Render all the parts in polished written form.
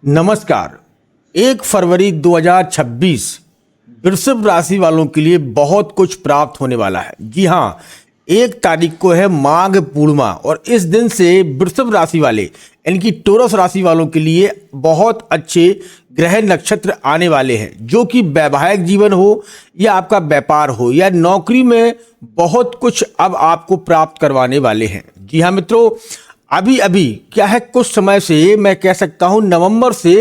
नमस्कार। 1 फरवरी 2026 वृषभ राशि वालों के लिए बहुत कुछ प्राप्त होने वाला है। जी हाँ, 1 तारीख को है माघ पूर्णिमा और इस दिन से वृषभ राशि वाले यानी कि टोरस राशि वालों के लिए बहुत अच्छे ग्रह नक्षत्र आने वाले हैं, जो कि वैवाहिक जीवन हो या आपका व्यापार हो या नौकरी में बहुत कुछ अब आपको प्राप्त करवाने वाले हैं। जी हाँ मित्रों, अभी क्या है, कुछ समय से मैं कह सकता हूं नवंबर से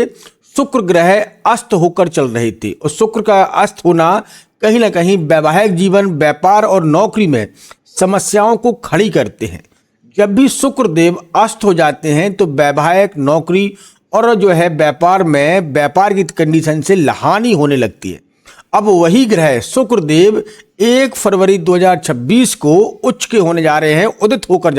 शुक्र ग्रह अस्त होकर चल रहे थे और शुक्र का अस्त होना कहीं ना कहीं वैवाहिक जीवन, व्यापार और नौकरी में समस्याओं को खड़ी करते हैं। जब भी शुक्र देव अस्त हो जाते हैं तो वैवाहिक, नौकरी और जो है व्यापार में व्यापार की कंडीशन से हानि होने लगती है। अब वही ग्रह शुक्र देव 1 फरवरी 2026 को उच्च के होने जा रहे हैं, उदित होकर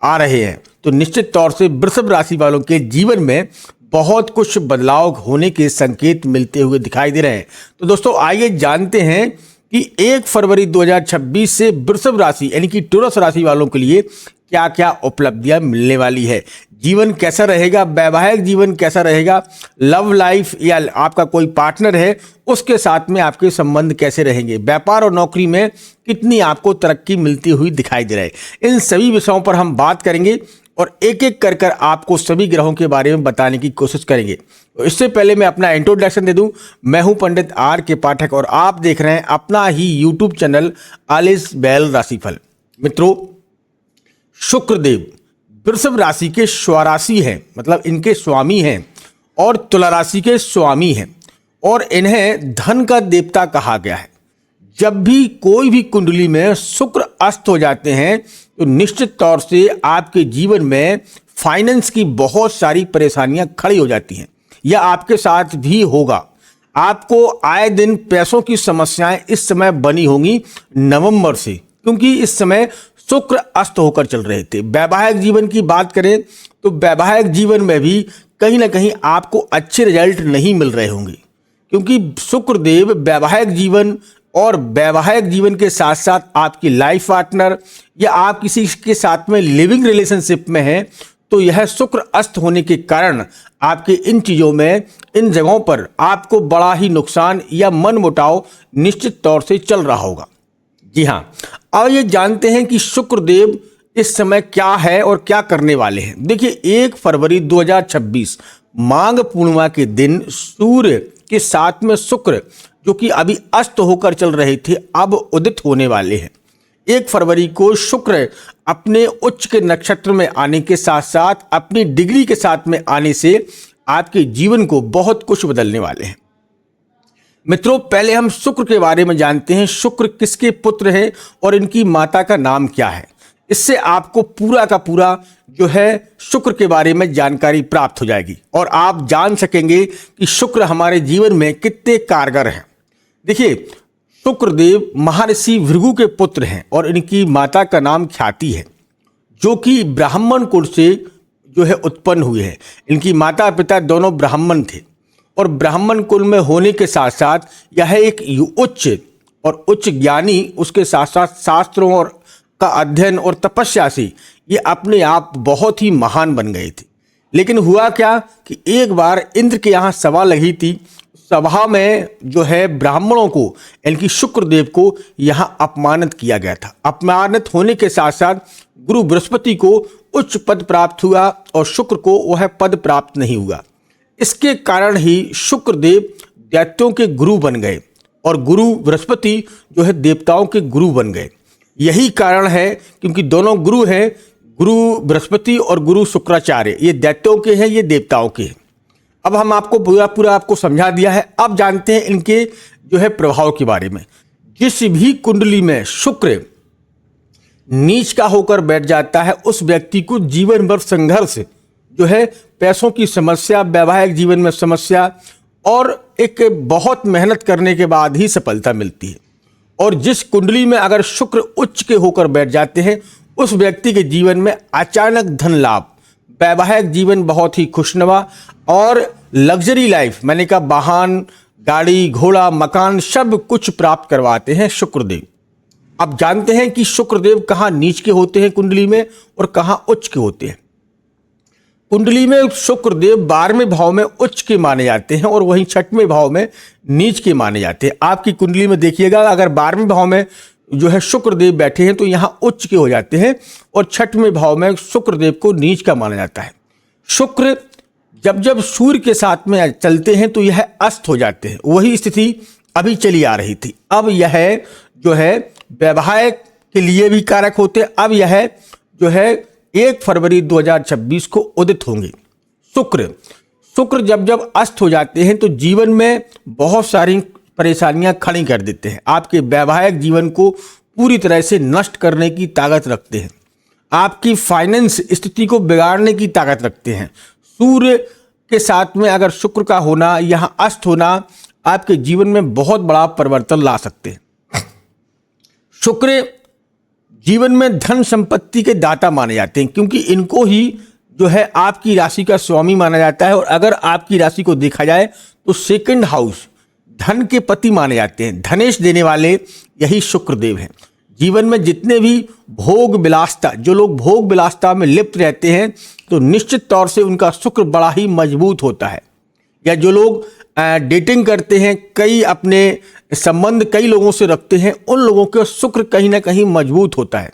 आ रहे हैं, तो निश्चित तौर से वृषभ राशि वालों के जीवन में बहुत कुछ बदलाव होने के संकेत मिलते हुए दिखाई दे रहे हैं। तो दोस्तों आइए जानते हैं कि 1 फरवरी 2026 से वृषभ राशि यानी कि टोरस राशि वालों के लिए क्या क्या उपलब्धियां मिलने वाली है। जीवन कैसा रहेगा, वैवाहिक जीवन कैसा रहेगा, लव लाइफ या आपका कोई पार्टनर है उसके साथ में आपके संबंध कैसे रहेंगे, व्यापार और नौकरी में कितनी आपको तरक्की मिलती हुई दिखाई दे रहा है। इन सभी विषयों पर हम बात करेंगे और एक एक कर आपको सभी ग्रहों के बारे में बताने की कोशिश करेंगे। तो इससे पहले मैं अपना इंट्रोडक्शन दे दूं। मैं हूं पंडित आर के पाठक और आप देख रहे हैं अपना ही यूट्यूब चैनल आलिस बैल राशिफल। मित्रों, शुक्रदेव वृषभ राशि के स्वराशि हैं, मतलब इनके स्वामी हैं और तुला राशि के स्वामी हैं और इन्हें धन का देवता कहा गया है। जब भी कोई भी कुंडली में शुक्र अस्त हो जाते हैं तो निश्चित तौर से आपके जीवन में फाइनेंस की बहुत सारी परेशानियां खड़ी हो जाती हैं या आपके साथ भी होगा। आपको आए दिन पैसों की समस्याएं इस समय बनी होंगी नवंबर से, क्योंकि इस समय शुक्र अस्त होकर चल रहे थे। वैवाहिक जीवन की बात करें तो वैवाहिक जीवन में भी कहीं ना कहीं आपको अच्छे रिजल्ट नहीं मिल रहे होंगे, क्योंकि शुक्र देव वैवाहिक जीवन और वैवाहिक जीवन के साथ साथ आपकी लाइफ पार्टनर या आप किसी के साथ में लिविंग रिलेशनशिप में हैं, तो यह शुक्र अस्त होने के कारण आपके इन चीज़ों में, इन जगहों पर आपको बड़ा ही नुकसान या मनमुटाव निश्चित तौर से चल रहा होगा। जी हाँ, अब ये जानते हैं कि शुक्र देव इस समय क्या है और क्या करने वाले हैं। देखिए, 1 फरवरी 2026 माघ पूर्णिमा के दिन सूर्य के साथ में शुक्र, जो कि अभी अस्त होकर चल रहे थे, अब उदित होने वाले हैं। 1 फरवरी को शुक्र अपने उच्च के नक्षत्र में आने के साथ साथ अपनी डिग्री के साथ में आने से आपके जीवन को बहुत कुछ बदलने वाले हैं। मित्रों, पहले हम शुक्र के बारे में जानते हैं। शुक्र किसके पुत्र हैं और इनकी माता का नाम क्या है। इससे आपको पूरा का पूरा जो है शुक्र के बारे में जानकारी प्राप्त हो जाएगी और आप जान सकेंगे कि शुक्र हमारे जीवन में कितने कारगर हैं। देखिए, शुक्रदेव महर्षि भृगु के पुत्र हैं और इनकी माता का नाम ख्याति है, जो कि ब्राह्मण कुल से जो है उत्पन्न हुए हैं। इनकी माता पिता दोनों ब्राह्मण थे और ब्राह्मण कुल में होने के साथ साथ यह एक उच्च ज्ञानी, उसके साथ साथ शास्त्रों और का अध्ययन और तपस्या से ये अपने आप बहुत ही महान बन गए थे। लेकिन हुआ क्या कि एक बार इंद्र के यहाँ सभा लगी थी। सभा में जो है ब्राह्मणों को यानी कि शुक्रदेव को यहाँ अपमानित किया गया था। अपमानित होने के साथ साथ गुरु बृहस्पति को उच्च पद प्राप्त हुआ और शुक्र को वह पद प्राप्त नहीं हुआ। इसके कारण ही शुक्रदेव दैत्यों के गुरु बन गए और गुरु बृहस्पति जो है देवताओं के गुरु बन गए। यही कारण है क्योंकि दोनों गुरु हैं, गुरु बृहस्पति और गुरु शुक्राचार्य, ये दैत्यों के हैं, ये देवताओं के हैं। अब हम आपको पूरा आपको समझा दिया है। अब जानते हैं इनके जो है प्रभाव के बारे में। जिस भी कुंडली में शुक्र नीच का होकर बैठ जाता है, उस व्यक्ति को जीवन भर संघर्ष जो है, पैसों की समस्या, वैवाहिक जीवन में समस्या और एक बहुत मेहनत करने के बाद ही सफलता मिलती है। और जिस कुंडली में अगर शुक्र उच्च के होकर बैठ जाते हैं, उस व्यक्ति के जीवन में अचानक धन लाभ, वैवाहिक जीवन बहुत ही खुशनुमा और लग्जरी लाइफ, मैंने कहा वाहन, गाड़ी, घोड़ा, मकान सब कुछ प्राप्त करवाते हैं शुक्रदेव। अब जानते हैं कि शुक्रदेव कहाँ नीच के होते हैं कुंडली में और कहाँ उच्च के होते हैं। कुंडली में शुक्र देव 12वें भाव में उच्च के माने जाते हैं और वहीं 6वें भाव में नीच के माने जाते हैं। आपकी कुंडली में देखिएगा, अगर 12वें भाव में जो है शुक्र देव बैठे हैं तो यहाँ उच्च के हो जाते हैं और 6वें भाव में शुक्र देव को नीच का माना जाता है। शुक्र जब जब सूर्य के साथ में चलते हैं तो यह अस्त हो जाते हैं। वही स्थिति अभी चली आ रही थी। अब यह जो है वैवाहिक के लिए भी कारक होते हैं। अब यह जो है 1 फरवरी 2026 को उदित होंगे। शुक्र जब जब अस्त हो जाते हैं तो जीवन में बहुत सारी परेशानियां खड़ी कर देते हैं। आपके वैवाहिक जीवन को पूरी तरह से नष्ट करने की ताकत रखते हैं। आपकी फाइनेंस स्थिति को बिगाड़ने की ताकत रखते हैं। सूर्य के साथ में अगर शुक्र का होना, यहाँ अस्त होना आपके जीवन में बहुत बड़ा परिवर्तन ला सकते हैं। शुक्र जीवन में धन संपत्ति के दाता माने जाते हैं क्योंकि इनको ही जो है आपकी राशि का स्वामी माना जाता है। और अगर आपकी राशि को देखा जाए तो 2nd हाउस धन के पति माने जाते हैं। धनेश देने वाले यही शुक्र देव हैं। जीवन में जितने भी भोग विलासता, जो लोग भोग विलासता में लिप्त रहते हैं तो निश्चित तौर से उनका शुक्र बड़ा ही मजबूत होता है। या जो लोग डेटिंग करते हैं, कई अपने संबंध कई लोगों से रखते हैं, उन लोगों का शुक्र कहीं ना कहीं मजबूत होता है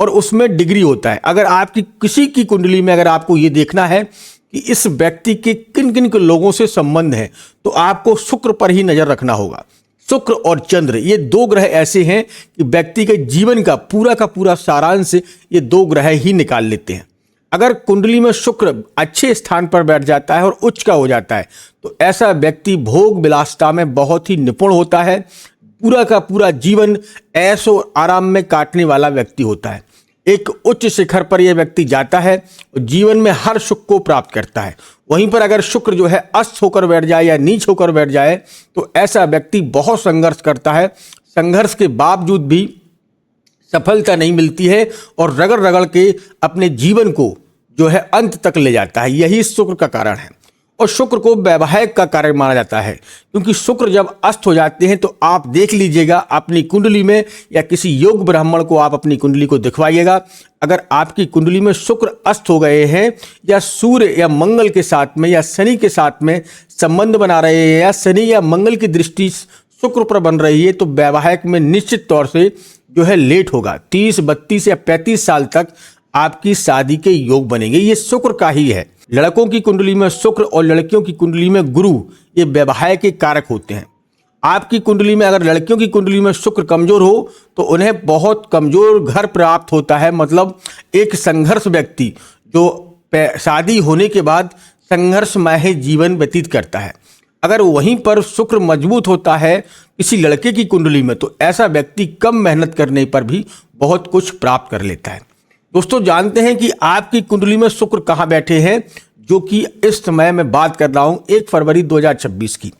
और उसमें डिग्री होता है। अगर आपकी किसी की कुंडली में अगर आपको ये देखना है कि इस व्यक्ति के किन किन के लोगों से संबंध है तो आपको शुक्र पर ही नजर रखना होगा। शुक्र और चंद्र ये 2 ग्रह ऐसे हैं कि व्यक्ति के जीवन का पूरा सारांश ये 2 ग्रह ही निकाल लेते हैं। अगर कुंडली में शुक्र अच्छे स्थान पर बैठ जाता है और उच्च का हो जाता है तो ऐसा व्यक्ति भोग विलासता में बहुत ही निपुण होता है। पूरा का पूरा जीवन ऐश और आराम में काटने वाला व्यक्ति होता है। एक उच्च शिखर पर यह व्यक्ति जाता है और जीवन में हर सुख को प्राप्त करता है। वहीं पर अगर शुक्र जो है अस्त होकर बैठ जाए या नीच होकर बैठ जाए तो ऐसा व्यक्ति बहुत संघर्ष करता है। संघर्ष के बावजूद भी सफलता नहीं मिलती है और रगड़ रगड़ के अपने जीवन को जो है अंत तक ले जाता है। यही शुक्र का कारण है। और शुक्र को वैवाहिक का कारक माना जाता है क्योंकि शुक्र जब अस्त हो जाते हैं तो आप देख लीजिएगा अपनी कुंडली में या किसी योग ब्राह्मण को आप अपनी कुंडली को दिखवाइएगा। अगर आपकी कुंडली में शुक्र अस्त हो गए हैं या सूर्य या मंगल के साथ में या शनि के साथ में संबंध बना रहे हैं या शनि या मंगल की दृष्टि शुक्र पर बन रही है तो वैवाहिक में निश्चित तौर से जो है लेट होगा। 30, 32 या 35 साल तक आपकी शादी के योग बनेंगे। ये शुक्र का ही है। लड़कों की कुंडली में शुक्र और लड़कियों की कुंडली में गुरु ये वैवाहिक के कारक होते हैं। आपकी कुंडली में अगर लड़कियों की कुंडली में शुक्र कमजोर हो तो उन्हें बहुत कमजोर घर प्राप्त होता है। मतलब एक संघर्ष व्यक्ति जो शादी होने के बाद संघर्षमय जीवन व्यतीत करता है। अगर वहीं पर शुक्र मजबूत होता है किसी लड़के की कुंडली में तो ऐसा व्यक्ति कम मेहनत करने पर भी बहुत कुछ प्राप्त कर लेता है। दोस्तों जानते हैं कि आपकी कुंडली में शुक्र कहाँ बैठे हैं, जो कि इस समय मैं बात कर रहा हूं 1 फरवरी 2026 की।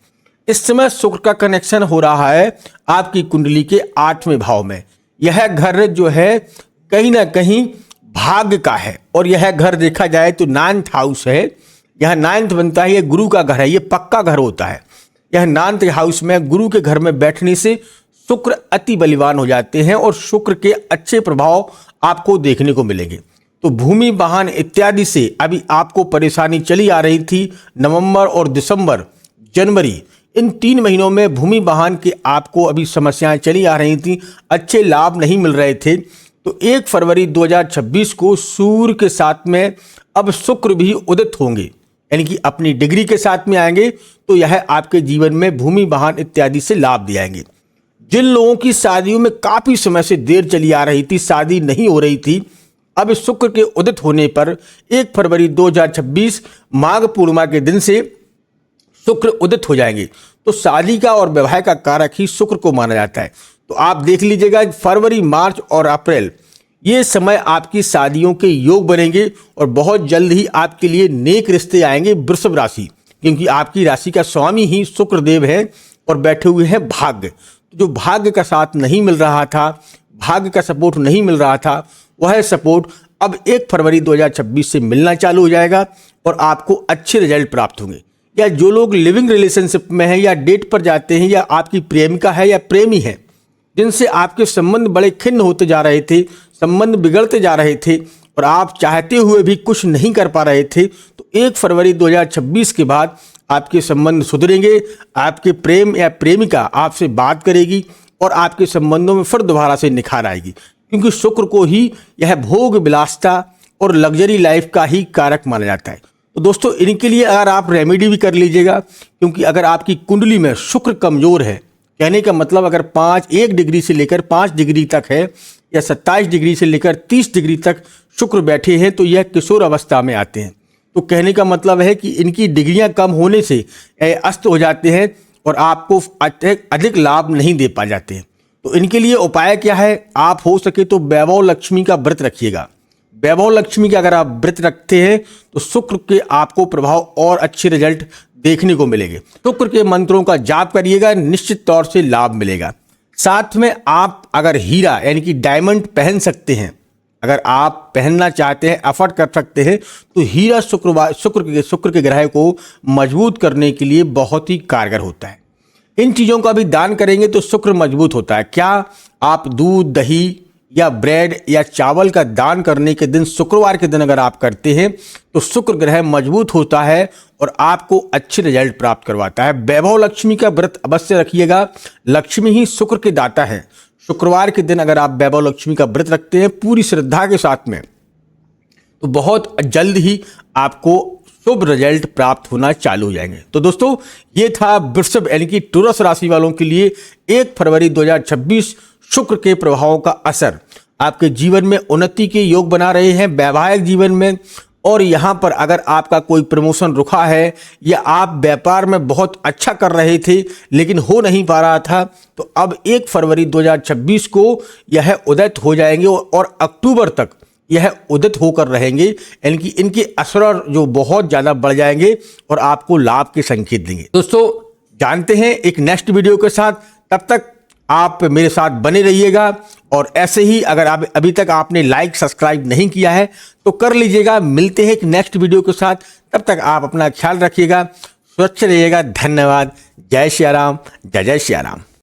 इस समय शुक्र का कनेक्शन हो रहा है आपकी कुंडली के 8वें भाव में। यह घर जो है कहीं ना कहीं भाग्य का है और यह घर देखा जाए तो 9th हाउस है। यह 9th बनता है, यह गुरु का घर है, यह पक्का घर होता है। यह 9th हाउस में गुरु के घर में बैठने से शुक्र अति बलिवान हो जाते हैं और शुक्र के अच्छे प्रभाव आपको देखने को मिलेंगे। तो भूमि वाहन इत्यादि से अभी आपको परेशानी चली आ रही थी। नवंबर और दिसंबर, जनवरी इन 3 महीनों में भूमि वाहन की आपको अभी समस्याएं चली आ रही थी, अच्छे लाभ नहीं मिल रहे थे। तो 1 फरवरी 2026 को सूर्य के साथ में अब शुक्र भी उदित होंगे, यानी कि अपनी डिग्री के साथ में आएंगे तो यह आपके जीवन में भूमि वाहन इत्यादि से लाभ दिलाएंगे। जिन लोगों की शादियों में काफी समय से देर चली आ रही थी, शादी नहीं हो रही थी, अब शुक्र के उदित होने पर 1 फरवरी 2026 माघ पूर्णिमा के दिन से शुक्र उदित हो जाएंगे। तो शादी का और विवाह का कारक ही शुक्र को माना जाता है। तो आप देख लीजिएगा फरवरी, मार्च और अप्रैल ये समय आपकी शादियों के योग बनेंगे और बहुत जल्द ही आपके लिए नेक रिश्ते आएंगे। वृषभ राशि, क्योंकि आपकी राशि का स्वामी ही शुक्र देव है और बैठे हुए हैं भाग्य। जो भाग्य का साथ नहीं मिल रहा था, भाग्य का सपोर्ट नहीं मिल रहा था, वह सपोर्ट अब 1 फरवरी 2026 से मिलना चालू हो जाएगा और आपको अच्छे रिजल्ट प्राप्त होंगे। या जो लोग लिविंग रिलेशनशिप में हैं या डेट पर जाते हैं या आपकी प्रेमिका है या प्रेमी है, जिनसे आपके संबंध बड़े खिन्न होते जा रहे थे, संबंध बिगड़ते जा रहे थे, और आप चाहते हुए भी कुछ नहीं कर पा रहे थे, तो 1 फरवरी 2026 के बाद आपके संबंध सुधरेंगे। आपके प्रेम या प्रेमिका आपसे बात करेगी और आपके संबंधों में फिर दोबारा से निखार आएगी, क्योंकि शुक्र को ही यह भोग विलासिता और लग्जरी लाइफ का ही कारक माना जाता है। तो दोस्तों, इनके लिए अगर आप रेमेडी भी कर लीजिएगा, क्योंकि अगर आपकी कुंडली में शुक्र कमजोर है, कहने का मतलब अगर 1 डिग्री से लेकर 5 डिग्री तक है या 27 डिग्री से लेकर 30 डिग्री तक शुक्र बैठे हैं, तो यह किशोर अवस्था में आते हैं। तो कहने का मतलब है कि इनकी डिग्रियां कम होने से अस्त हो जाते हैं और आपको अधिक लाभ नहीं दे पा जाते हैं। तो इनके लिए उपाय क्या है? आप हो सके तो वैभव लक्ष्मी का व्रत रखिएगा। वैभव लक्ष्मी का अगर आप व्रत रखते हैं तो शुक्र के आपको प्रभाव और अच्छे रिजल्ट देखने को मिलेंगे। शुक्र के मंत्रों का जाप करिएगा, निश्चित तौर से लाभ मिलेगा। साथ में आप अगर हीरा यानी कि डायमंड पहन सकते हैं, अगर आप पहनना चाहते हैं, अफोर्ड कर सकते हैं, तो हीरा शुक्र के ग्रह को मजबूत करने के लिए बहुत ही कारगर होता है। इन चीज़ों का भी दान करेंगे तो शुक्र मजबूत होता है। क्या आप दूध, दही या ब्रेड या चावल का दान करने के दिन, शुक्रवार के दिन अगर आप करते हैं, तो शुक्र ग्रह मजबूत होता है और आपको अच्छे रिजल्ट प्राप्त करवाता है। वैभव लक्ष्मी का व्रत अवश्य रखिएगा। लक्ष्मी ही शुक्र के दाता है। शुक्रवार के दिन अगर आप वैभव लक्ष्मी का व्रत रखते हैं पूरी श्रद्धा के साथ में, तो बहुत जल्द ही आपको शुभ रिजल्ट प्राप्त होना चालू हो जाएंगे। तो दोस्तों, ये था वृषभ यानी कि टॉरस राशि वालों के लिए 1 फरवरी 2026 शुक्र के प्रभावों का असर। आपके जीवन में उन्नति के योग बना रहे हैं, वैवाहिक जीवन में। और यहाँ पर अगर आपका कोई प्रमोशन रुका है या आप व्यापार में बहुत अच्छा कर रहे थे लेकिन हो नहीं पा रहा था, तो अब 1 फरवरी 2026 को यह उदित हो जाएंगे और अक्टूबर तक यह उदित होकर रहेंगे, यानी कि इनके असर जो बहुत ज़्यादा बढ़ जाएंगे और आपको लाभ के संकेत देंगे। दोस्तों, जानते हैं एक नेक्स्ट वीडियो के साथ, तब तक आप मेरे साथ बने रहिएगा। और ऐसे ही अगर आप अभी तक आपने लाइक सब्सक्राइब नहीं किया है तो कर लीजिएगा। मिलते हैं एक नेक्स्ट वीडियो के साथ, तब तक आप अपना ख्याल रखिएगा, स्वच्छ रहिएगा। धन्यवाद। जय श्री राम, जय जय श्री राम।